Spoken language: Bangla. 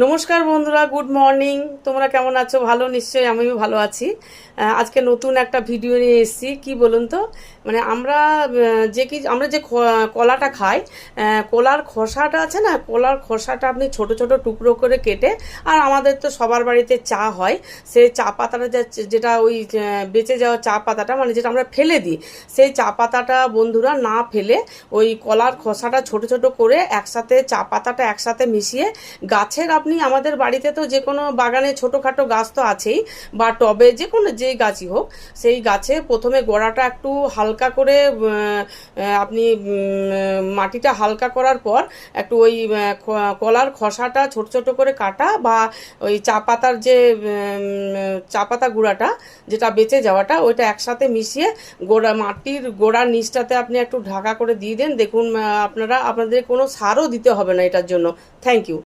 নমস্কার বন্ধুরা, গুড মর্নিং। তোমরা কেমন আছো? ভালো, নিশ্চয়ই আমিও ভালো আছি। আজকে নতুন একটা ভিডিও নিয়ে এসেছি। কি বলুন তো, মানে আমরা যে কলাটা খাই, কলার খোসাটা আছে না, কলার খোসাটা আপনি ছোট ছোট টুকরো করে কেটে, আর আমাদের তো সবার বাড়িতে চা হয়, সেই চা পাতাটা যেটা ওই বেঁচে যাওয়া চা পাতাটা, মানে যেটা আমরা ফেলে দিই, সেই চা পাতাটা বন্ধুরা না ফেলে ওই কলার খোসাটা ছোট ছোট করে একসাথে চা পাতাটা একসাথে মিশিয়ে গাছের, আপনি আমাদের বাড়িতে তো যে কোনো বাগানে ছোটোখাটো গাছ তো আছেই, বা টবে যে কোনো যেই গাছই হোক, সেই গাছে প্রথমে গোড়াটা একটু হালকা করে আপনি মাটিটা হালকা করার পর একটু ওই কলার খোসাটা ছোট ছোট করে কাটা, বা ওই চা পাতার যে চা পাতা গুঁড়াটা যেটা বেঁচে যাওয়াটা, ওইটা একসাথে মিশিয়ে মাটির গোড়ার নিচটাতে আপনি একটু ঢাকা করে দিয়ে দেন। দেখুন আপনাদের কোনো সারও দিতে হবে না এটার জন্য। Thank you.